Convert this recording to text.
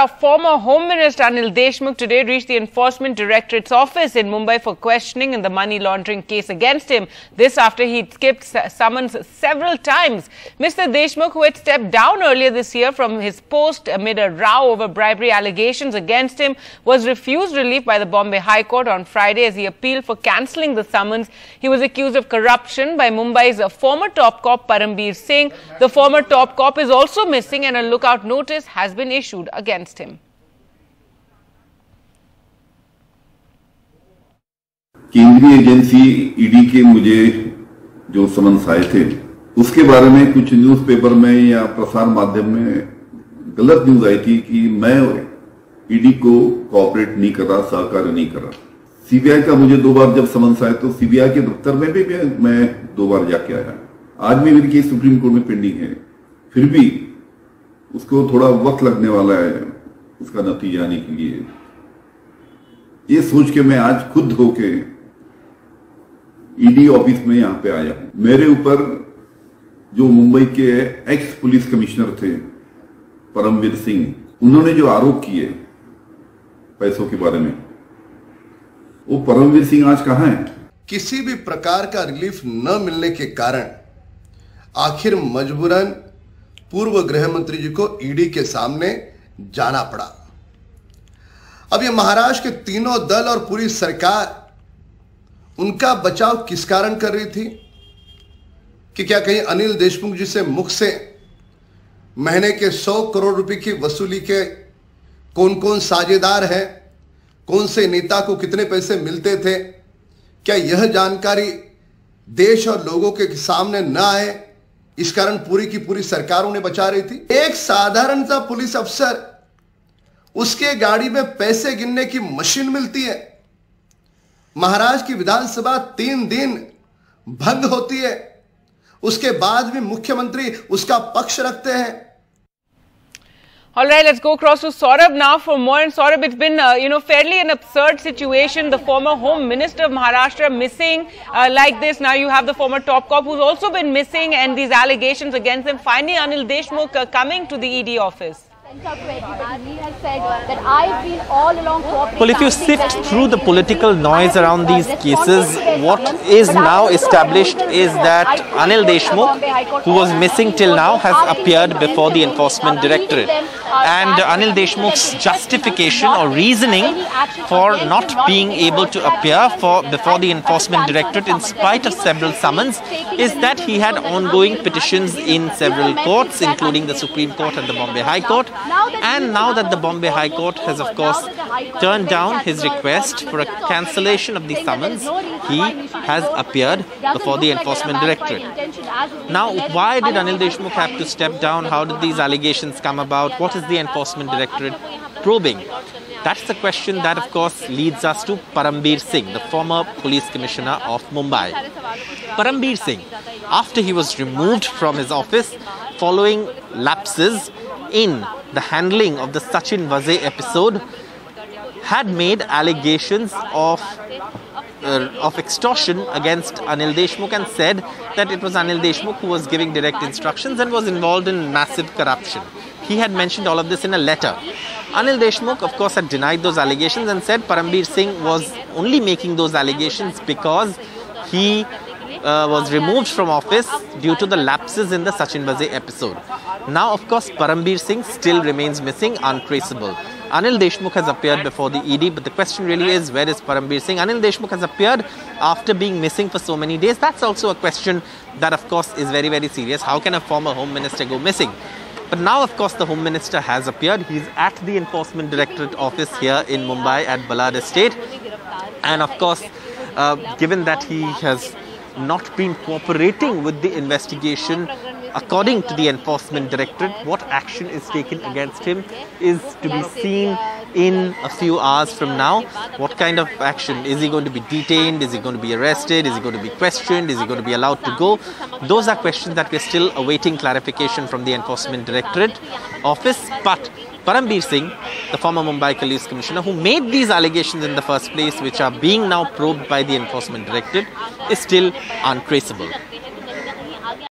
Former Home Minister Anil Deshmukh today reached the Enforcement Directorate's office in Mumbai for questioning in the money laundering case against him. This after he skipped summons several times. Mr. Deshmukh, who had stepped down earlier this year from his post amid a row over bribery allegations against him, was refused relief by the Bombay High Court on Friday as he appealed for cancelling the summons. He was accused of corruption by Mumbai's former top cop Parambir Singh. The former top cop is also missing and a lookout notice has been issued against him. केंद्रीय agency ED के मुझे जो summons आए थे उसके बारे में कुछ न्यूज़पेपर में या प्रसार माध्यम में गलत न्यूज आई थी कि मैं ईडी को कोऑपरेट नहीं कर रहा, सहकार्य नहीं कर रहा। सीबीआई का मुझे 2 बार जब समन्स आए तो सीबीआई के दफ्तर में भी मैं 2 बार जाके आया। आज भी मेरी केस सुप्रीम कोर्ट में पेंडिंग है, फिर भी उसको थोड़ा वक्त लगने वाला है उसका नतीजा आने के लिए। ये सोच के मैं आज खुद होके ईडी ऑफिस में यहां पे आया हूं। मेरे ऊपर जो मुंबई के एक्स पुलिस कमिश्नर थे परमवीर सिंह, उन्होंने जो आरोप किए पैसों के बारे में, वो परमवीर सिंह आज कहां है? किसी भी प्रकार का रिलीफ न मिलने के कारण आखिर मजबूरन पूर्व गृह मंत्री जी को ईडी के सामने जाना पड़ा। अब ये महाराष्ट्र के तीनों दल और पूरी सरकार उनका बचाव किस कारण कर रही थी कि क्या कहीं अनिल देशमुख जी से मुख से महीने के 100 करोड़ रुपए की वसूली के कौन कौन साझेदार हैं, कौन से नेता को कितने पैसे मिलते थे, क्या यह जानकारी देश और लोगों के सामने न आए, इस कारण पूरी की पूरी सरकार उन्हें बचा रही थी। एक साधारण सा पुलिस अफसर, उसके गाड़ी में पैसे गिनने की मशीन मिलती है। महाराष्ट्र की विधानसभा 3 दिन भंग होती है, उसके बाद भी मुख्यमंत्री उसका पक्ष रखते हैं। All right, let's go across to Saurabh now for more. And Saurabh, it's been, fairly an absurd situation. The former Home Minister of Maharashtra missing like this. Now you have the former top cop who's also been missing and these allegations against him. Finally, Anil Deshmukh coming to the ED office. Well, if you sift through the political noise around these cases, what is now established is that Anil Deshmukh, who was missing till now, has appeared before the Enforcement Directorate. And Anil Deshmukh's justification or reasoning for not being able to appear before the Enforcement Directorate in spite of several summons is that he had ongoing petitions in several courts, including the Supreme Court and the Bombay High Court. And now that the Bombay High Court has, of course, turned down his request for a cancellation of the summons, he has appeared before the Enforcement Directorate. Now, why did Anil Deshmukh have to step down? How did these allegations come about? What is the Enforcement Directorate probing? That's the question that, of course, leads us to Parambir Singh, the former Police Commissioner of Mumbai. Parambir Singh, after he was removed from his office following lapses in the handling of the Sachin Vaze episode, had made allegations of extortion against Anil Deshmukh and said that it was Anil Deshmukh who was giving direct instructions and was involved in massive corruption. He had mentioned all of this in a letter. Anil Deshmukh, of course, had denied those allegations and said Parambir Singh was only making those allegations because he was removed from office due to the lapses in the Sachin Vaze episode. Now, of course, Parambir Singh still remains missing, untraceable. Anil Deshmukh has appeared before the ED, but the question really is, where is Parambir Singh? Anil Deshmukh has appeared after being missing for so many days. That's also a question that, of course, is very, very serious. How can a former Home Minister go missing? But now, of course, the Home Minister has appeared. He's at the Enforcement Directorate office here in Mumbai at Balad Estate. And, of course, given that he has not been cooperating with the investigation, according to the Enforcement Directorate, what action is taken against him is to be seen in a few hours from now. What kind of action? Is he going to be detained? Is he going to be arrested? Is he going to be questioned? Is he going to be allowed to go? Those are questions that we're still awaiting clarification from the Enforcement Directorate office. But Parambir Singh, the former Mumbai Police Commissioner, who made these allegations in the first place, which are being now probed by the Enforcement Directorate, is still untraceable.